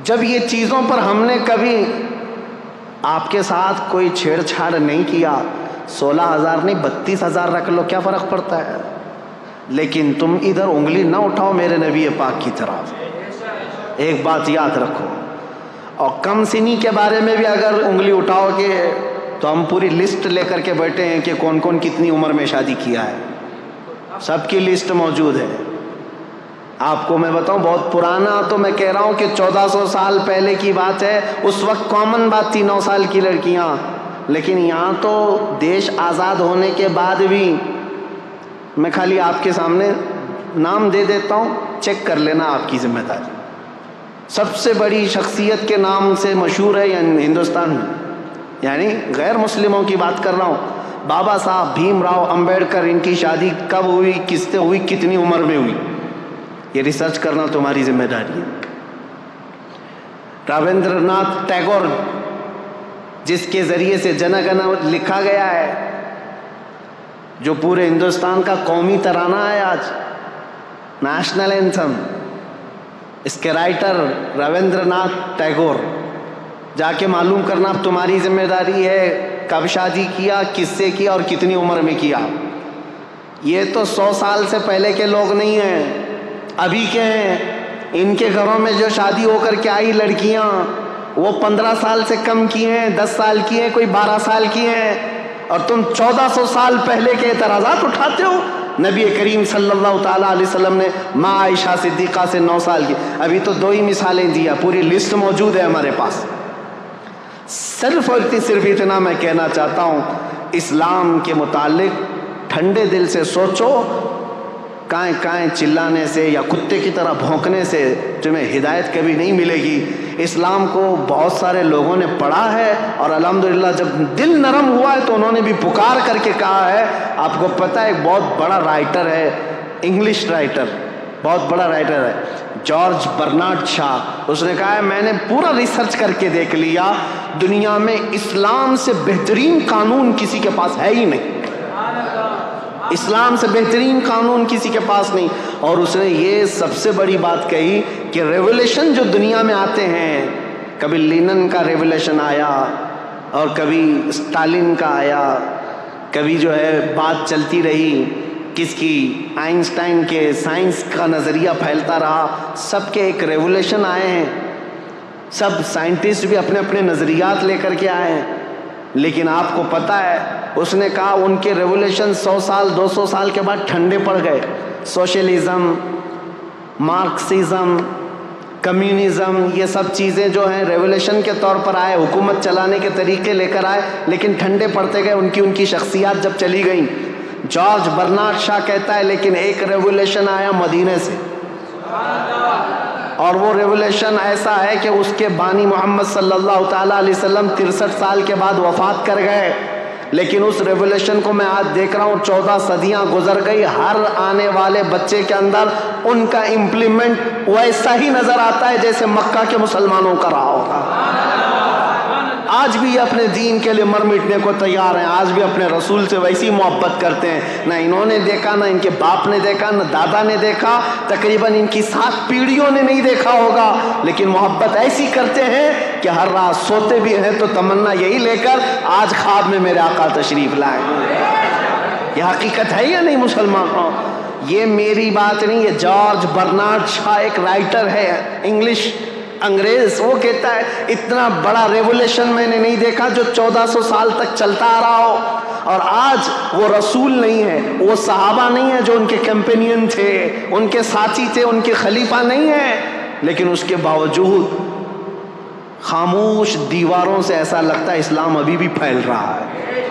جب یہ چیزوں پر ہم نے کبھی آپ کے ساتھ کوئی چھیڑ چھاڑ نہیں کیا، 16,000 نہیں 32,000 رکھ لو، کیا فرق پڑتا ہے. لیکن تم ادھر انگلی نہ اٹھاؤ میرے نبی پاک کی طرف. ایک بات یاد رکھو. اور کم سنی کے بارے میں بھی اگر انگلی اٹھاؤ گے تو ہم پوری لسٹ لے کر کے بیٹھے ہیں کہ کون کون کتنی عمر میں شادی کیا ہے. سب کی لسٹ موجود ہے. آپ کو میں بتاؤں، بہت پرانا تو میں کہہ رہا ہوں کہ 1400 سال پہلے کی بات ہے. اس وقت کامن بات تھی 9 سال کی لڑکیاں. لیکن یہاں تو دیش آزاد ہونے کے بعد بھی، میں خالی آپ کے سامنے نام دے دیتا ہوں، چیک کر لینا، آپ کی ذمہ داری. سب سے بڑی شخصیت کے نام سے مشہور ہے ہندوستان میں، یعنی غیر مسلموں کی بات کر رہا ہوں. بابا صاحب بھیم راؤ امبیڈکر، ان کی شادی کب ہوئی، کس سے ہوئی، کتنی عمر میں ہوئی، یہ ریسرچ کرنا تمہاری ذمہ داری ہے. راویندر ناتھ ٹیگور، جس کے ذریعے سے جن گن لکھا گیا ہے، جو پورے ہندوستان کا قومی ترانہ ہے آج، نیشنل اینتھم، اس کے رائٹر راویندر ناتھ ٹیگور. جا کے معلوم کرنا اب تمہاری ذمہ داری ہے، کب شادی کیا، کس سے کیا اور کتنی عمر میں کیا. یہ تو 100 سال سے پہلے کے لوگ نہیں ہیں، ابھی کے ہیں. ان کے گھروں میں جو شادی ہو کر کے آئی لڑکیاں، وہ 15 سال سے کم کی ہیں، 10 سال کی ہیں، کوئی 12 سال کی ہیں. اور تم 1400 سال پہلے کے اعتراضات اٹھاتے ہو. نبی کریم صلی اللہ تعالیٰ علیہ وسلم نے ماں عائشہ صدیقہ سے 9 سال کی. ابھی تو 2 ہی مثالیں دیا، پوری لسٹ موجود ہے ہمارے پاس. صرف اتنا میں کہنا چاہتا ہوں، اسلام کے متعلق ٹھنڈے دل سے سوچو. کائیں کائیں چلانے سے یا کتے کی طرح بھونکنے سے تمہیں ہدایت کبھی نہیں ملے گی. اسلام کو بہت سارے لوگوں نے پڑھا ہے اور الحمدللہ جب دل نرم ہوا ہے تو انہوں نے بھی پکار کر کے کہا ہے. آپ کو پتہ ہے ایک بہت بڑا رائٹر ہے، انگلش رائٹر، بہت بڑا رائٹر ہے، جارج برنارڈ شاہ. اس نے کہا ہے میں نے پورا ریسرچ کر کے دیکھ لیا، دنیا میں اسلام سے بہترین قانون کسی کے پاس ہے ہی نہیں. اسلام سے بہترین قانون کسی کے پاس نہیں. اور اس نے یہ سب سے بڑی بات کہی کہ ریولیوشن جو دنیا میں آتے ہیں، کبھی لینن کا ریولیوشن آیا اور کبھی اسٹالن کا آیا، کبھی جو ہے بات چلتی رہی کس کی، آئنسٹائن کے سائنس کا نظریہ پھیلتا رہا. سب کے ایک ریولیوشن آئے ہیں، سب سائنٹسٹ بھی اپنے اپنے نظریات لے کر کے آئے ہیں. لیکن آپ کو پتہ ہے اس نے کہا ان کے ریولیوشن 100 سال 200 سال کے بعد ٹھنڈے پڑ گئے. سوشلزم، مارکسزم، کمیونزم، یہ سب چیزیں جو ہیں ریولیوشن کے طور پر آئے، حکومت چلانے کے طریقے لے کر آئے، لیکن ٹھنڈے پڑتے گئے. ان کی شخصیات جب چلی گئیں. جارج برنارڈ شاہ کہتا ہے لیکن ایک ریولیوشن آیا مدینے سے، اور وہ ریولیوشن ایسا ہے کہ اس کے بانی محمد صلی اللہ تعالیٰ علیہ وسلم 63 سال کے بعد وفات کر گئے. لیکن اس ریولیوشن کو میں آج دیکھ رہا ہوں، 14 صدیاں گزر گئی، ہر آنے والے بچے کے اندر ان کا امپلیمنٹ ویسا ہی نظر آتا ہے جیسے مکہ کے مسلمانوں کا رہا ہوگا. آج بھی اپنے دین کے لیے مر مٹنے کو تیار ہیں، آج بھی اپنے رسول سے ویسی محبت کرتے ہیں. نہ انہوں نے دیکھا، نہ ان کے باپ نے دیکھا، نہ دادا نے دیکھا، تقریباً ان کی 7 پیڑھیوں نے نہیں دیکھا ہوگا، لیکن محبت ایسی کرتے ہیں کہ ہر رات سوتے بھی ہیں تو تمنا یہی لے کر آج خواب میں میرے آقا تشریف لائے. یہ حقیقت ہے یا نہیں مسلمانوں؟ یہ میری بات نہیں، یہ جارج برنارڈ شاہ ایک رائٹر ہے انگلش انگریز، وہ کہتا ہے اتنا بڑا ریولیشن میں نے نہیں دیکھا جو 1400 سال تک چلتا آ رہا ہو. اور آج وہ رسول نہیں ہے، وہ صحابہ نہیں ہے جو ان کے کیمپینین تھے، ان کے ساتھی تھے، ان کے خلیفہ نہیں ہے، لیکن اس کے باوجود خاموش دیواروں سے ایسا لگتا ہے اسلام ابھی بھی پھیل رہا ہے.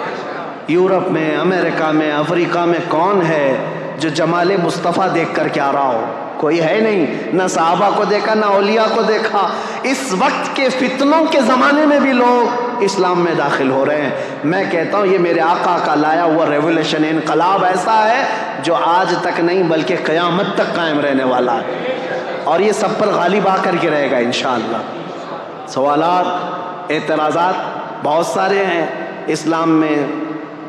یورپ میں، امریکہ میں، افریقہ میں کون ہے جو جمال مصطفیٰ دیکھ کر کے آ رہا ہو؟ کوئی ہے نہیں. نہ صحابہ کو دیکھا، نہ اولیاء کو دیکھا. اس وقت کے فتنوں کے زمانے میں بھی لوگ اسلام میں داخل ہو رہے ہیں. میں کہتا ہوں یہ میرے آقا کا لایا ہوا ریولیشن، انقلاب ایسا ہے جو آج تک نہیں بلکہ قیامت تک قائم رہنے والا ہے، اور یہ سب پر غالب آ کر کے رہے گا انشاءاللہ. سوالات، اعتراضات بہت سارے ہیں. اسلام میں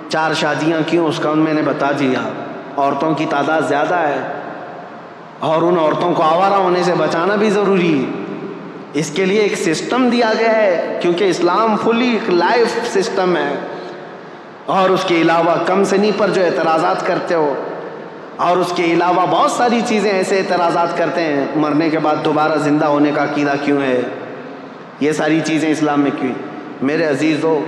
4 شادیاں کیوں، اس کا میں نے بتا دیا. عورتوں کی تعداد زیادہ ہے اور ان عورتوں کو آوارہ ہونے سے بچانا بھی ضروری ہے. اس کے لیے ایک سسٹم دیا گیا ہے، کیونکہ اسلام فلی ایک لائف سسٹم ہے. اور اس کے علاوہ کم سنی پر جو اعتراضات کرتے ہو، اور اس کے علاوہ بہت ساری چیزیں ایسے اعتراضات کرتے ہیں، مرنے کے بعد دوبارہ زندہ ہونے کا عقیدہ کیوں ہے، یہ ساری چیزیں اسلام میں کیوں؟ میرے عزیزو،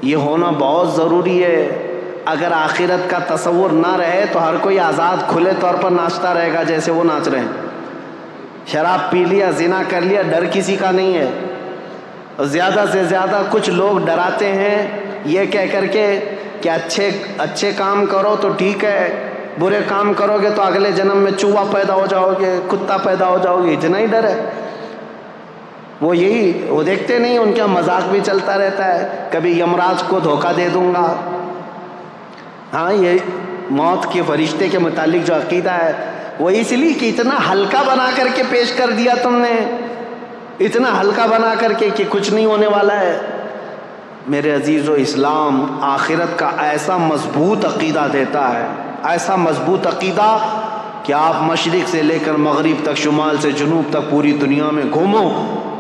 یہ ہونا بہت ضروری ہے. اگر آخرت کا تصور نہ رہے تو ہر کوئی آزاد کھلے طور پر ناچتا رہے گا جیسے وہ ناچ رہے ہیں. شراب پی لیا، زنا کر لیا، ڈر کسی کا نہیں ہے. زیادہ سے زیادہ کچھ لوگ ڈراتے ہیں یہ کہہ کر کے کہ اچھے کام کرو تو ٹھیک ہے، برے کام کرو گے تو اگلے جنم میں چوہا پیدا ہو جاؤ گے، کتا پیدا ہو جاؤ گے. اتنا ہی ڈر ہے. وہ دیکھتے نہیں، ان کا مذاق بھی چلتا رہتا ہے. کبھی یمراج کو دھوکہ دے دوں گا. ہاں، یہ موت کے فرشتے کے متعلق جو عقیدہ ہے وہ اس لیے کہ اتنا ہلکا بنا کر کے پیش کر دیا تم نے، اتنا ہلکا بنا کر کے کہ کچھ نہیں ہونے والا ہے. میرے عزیزو، اسلام آخرت کا ایسا مضبوط عقیدہ دیتا ہے، ایسا مضبوط عقیدہ کہ آپ مشرق سے لے کر مغرب تک، شمال سے جنوب تک پوری دنیا میں گھومو،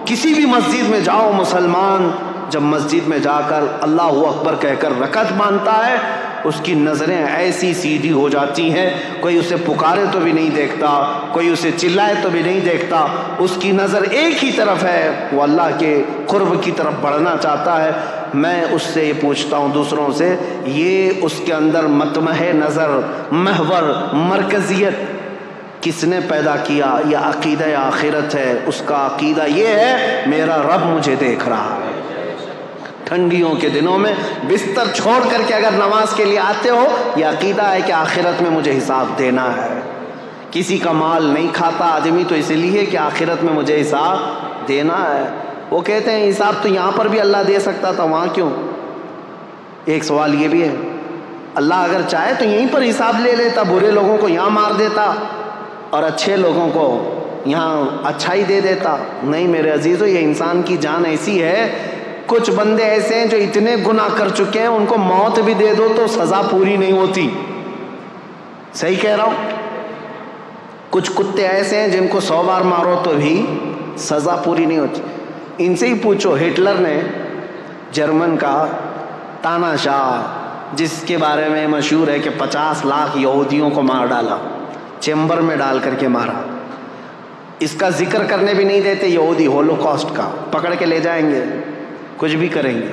کسی بھی مسجد میں جاؤ، مسلمان جب مسجد میں جا کر اللہ اکبر کہہ کر رکعت باندھتا ہے، اس کی نظریں ایسی سیدھی ہو جاتی ہیں، کوئی اسے پکارے تو بھی نہیں دیکھتا، کوئی اسے چلائے تو بھی نہیں دیکھتا. اس کی نظر ایک ہی طرف ہے، وہ اللہ کے قرب کی طرف بڑھنا چاہتا ہے. میں اس سے یہ پوچھتا ہوں دوسروں سے، یہ اس کے اندر مطمح نظر، محور، مرکزیت کس نے پیدا کیا؟ یہ عقیدہ آخرت ہے. اس کا عقیدہ یہ ہے میرا رب مجھے دیکھ رہا ہے. ٹھنڈیوں کے دنوں میں بستر چھوڑ کر کے اگر نماز کے لیے آتے ہو، یہ عقیدہ ہے کہ آخرت میں مجھے حساب دینا ہے. کسی کا مال نہیں کھاتا آدمی تو اس لیے کہ آخرت میں مجھے حساب دینا ہے. وہ کہتے ہیں حساب تو یہاں پر بھی اللہ دے سکتا تھا، وہاں کیوں؟ ایک سوال یہ بھی ہے، اللہ اگر چاہے تو یہیں پر حساب لے لیتا، برے لوگوں کو یہاں مار دیتا اور اچھے لوگوں کو یہاں اچھائی دے دیتا. نہیں میرے عزیزو، یہ انسان کی جان ایسی ہے، کچھ بندے ایسے ہیں جو اتنے گناہ کر چکے ہیں، ان کو موت بھی دے دو تو سزا پوری نہیں ہوتی. صحیح کہہ رہا ہوں؟ کچھ کتے ایسے ہیں جن کو 100 بار مارو تو بھی سزا پوری نہیں ہوتی. ان سے ہی پوچھو، ہٹلر نے جرمن کا تاناشاہ، جس کے بارے میں مشہور ہے کہ 50 لاکھ یہودیوں کو مار ڈالا، چیمبر میں ڈال کر کے مارا. اس کا ذکر کرنے بھی نہیں دیتے یہودی، ہولوکاسٹ کا پکڑ کے لے جائیں گے، کچھ بھی کریں گے.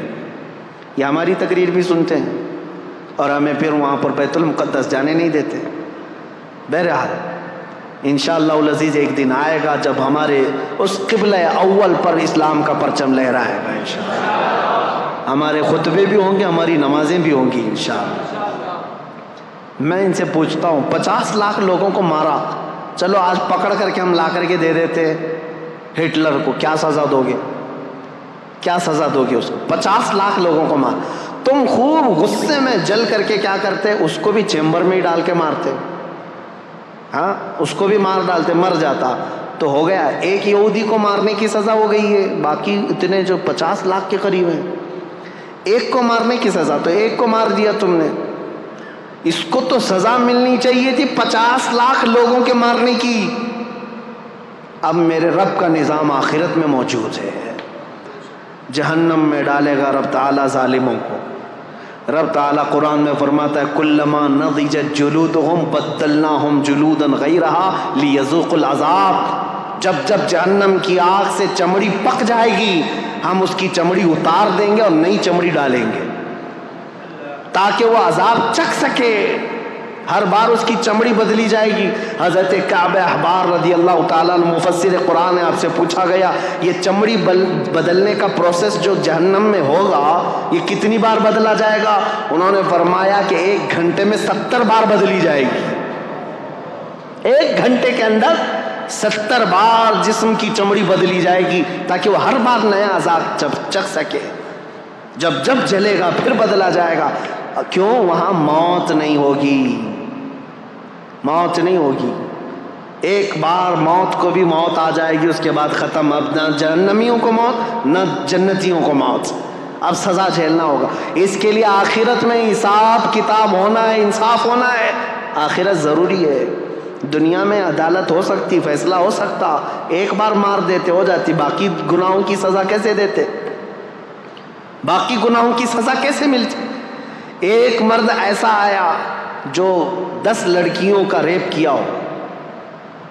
یہ ہماری تقریر بھی سنتے ہیں اور ہمیں پھر وہاں پر بیت المقدس جانے نہیں دیتے. بہرحال انشاءاللہ العزیز ایک دن آئے گا جب ہمارے اس قبلہ اول پر اسلام کا پرچم لہرائے گا انشاءاللہ. ہمارے خطبے بھی ہوں گے، ہماری نمازیں بھی ہوں گی انشاءاللہ. میں ان سے پوچھتا ہوں، 50 لاکھ لوگوں کو مارا، چلو آج پکڑ کر کے ہم لا کر کے دے دیتے ہٹلر کو، کیا سزا دو گے؟ کیا سزا دو گے اس کو؟ 50 لاکھ لوگوں کو مار. تم خوب غصے میں جل کر کے کیا کرتے؟ اس کو بھی چیمبر میں ہی ڈال کے مارتے. ہاں، اس کو بھی مار ڈالتے، مر جاتا. تو ہو گیا، ایک یہودی کو مارنے کی سزا ہو گئی ہے، باقی اتنے جو 50 لاکھ کے قریب ہیں، ایک کو مارنے کی سزا، تو ایک کو مار دیا تم نے، اس کو تو سزا ملنی چاہیے تھی 50 لاکھ لوگوں کے مارنے کی۔ اب میرے رب کا نظام آخرت میں موجود ہے، جہنم میں ڈالے گا رب تعالیٰ ظالموں کو۔ رب تعالیٰ قرآن میں فرماتا ہے کلما نضجت جلودہم بدلناہم جلودا غیرہا لیذوقوا العذاب، جب جب جہنم کی آگ سے چمڑی پک جائے گی ہم اس کی چمڑی اتار دیں گے اور نئی چمڑی ڈالیں گے تاکہ وہ عذاب چکھ سکے، ہر بار اس کی چمڑی بدلی جائے گی۔ حضرت کعب احبار رضی اللہ تعالیٰ عنہ مفسر قرآن ہے، آپ سے پوچھا گیا یہ چمڑی بدلنے کا پروسیس جو جہنم میں ہوگا یہ کتنی بار بدلا جائے گا؟ انہوں نے فرمایا کہ 1 گھنٹے میں 70 بار بدلی جائے گی، 1 گھنٹے کے اندر 70 بار جسم کی چمڑی بدلی جائے گی تاکہ وہ ہر بار نیا عذاب چکھ سکے، جب جب جلے گا پھر بدلا جائے گا۔ کیوں؟ وہاں موت نہیں ہوگی، موت نہیں ہوگی، ایک بار موت کو بھی موت آ جائے گی، اس کے بعد ختم، اب نہ جہنمیوں کو موت نہ جنتیوں کو موت، اب سزا جھیلنا ہوگا۔ اس کے لیے آخرت میں حساب کتاب ہونا ہے، انصاف ہونا ہے، آخرت ضروری ہے۔ دنیا میں عدالت ہو سکتی، فیصلہ ہو سکتا، ایک بار مار دیتے ہو جاتی، باقی گناہوں کی سزا کیسے دیتے؟ باقی گناہوں کی سزا کیسے ملتی؟ ایک مرد ایسا آیا جو 10 لڑکیوں کا ریپ کیا ہو،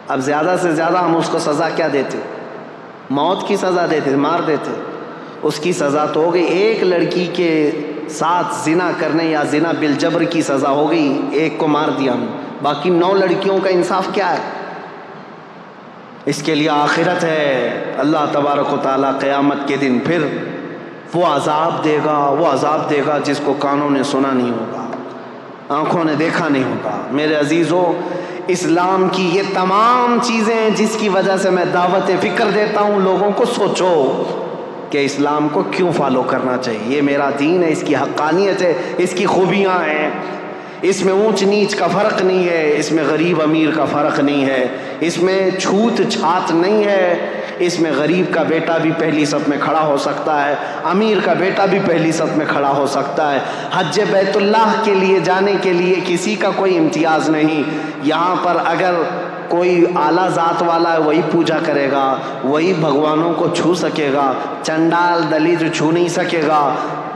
اب زیادہ سے زیادہ ہم اس کو سزا کیا دیتے؟ موت کی سزا دیتے، مار دیتے، اس کی سزا تو ہو گئی۔ ایک لڑکی کے ساتھ زنا کرنے یا زنا بالجبر کی سزا ہو گئی، ایک کو مار دیا ہم، باقی 9 لڑکیوں کا انصاف کیا ہے؟ اس کے لیے آخرت ہے، اللہ تبارک و تعالیٰ قیامت کے دن پھر وہ عذاب دے گا جس کو کانوں نے سنا نہیں ہوگا، آنکھوں نے دیکھا نہیں ہوگا۔ میرے عزیزو، اسلام کی یہ تمام چیزیں ہیں جس کی وجہ سے میں دعوت فکر دیتا ہوں لوگوں کو، سوچو کہ اسلام کو کیوں فالو کرنا چاہیے۔ یہ میرا دین ہے، اس کی حقانیت ہے، اس کی خوبیاں ہیں، اس میں اونچ نیچ کا فرق نہیں ہے، اس میں غریب امیر کا فرق نہیں ہے، اس میں چھوت چھات نہیں ہے، اس میں غریب کا بیٹا بھی پہلی صف میں کھڑا ہو سکتا ہے، امیر کا بیٹا بھی پہلی صف میں کھڑا ہو سکتا ہے۔ حج بیت اللہ کے لیے جانے کے لیے کسی کا کوئی امتیاز نہیں، یہاں پر اگر کوئی اعلیٰ ذات والا ہے وہی پوجا کرے گا، وہی بھگوانوں کو چھو سکے گا، چنڈال دلیت چھو نہیں سکے گا۔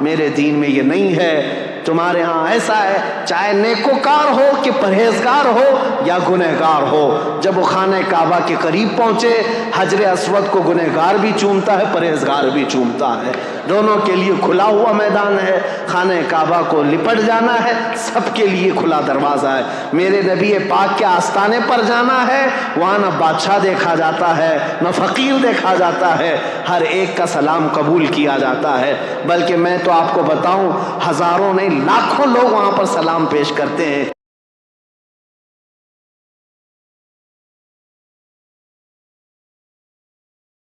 میرے دین میں یہ نہیں ہے۔ تمہارے ہاں ایسا ہے، چاہے نیکوکار ہو کہ پرہیزگار ہو یا گنہگار ہو، جب وہ خانہ کعبہ کے قریب پہنچے حجر اسود کو گنہگار بھی چومتا ہے، پرہیزگار بھی چومتا ہے، دونوں کے لیے کھلا ہوا میدان ہے۔ خانہ کعبہ کو لپٹ جانا ہے، سب کے لیے کھلا دروازہ ہے۔ میرے نبی پاک کے آستانے پر جانا ہے، وہاں نہ بادشاہ دیکھا جاتا ہے نہ فقیر دیکھا جاتا ہے، ہر ایک کا سلام قبول کیا جاتا ہے، بلکہ میں تو آپ کو بتاؤں ہزاروں نہیں لاکھوں لوگ وہاں پر سلام پیش کرتے ہیں۔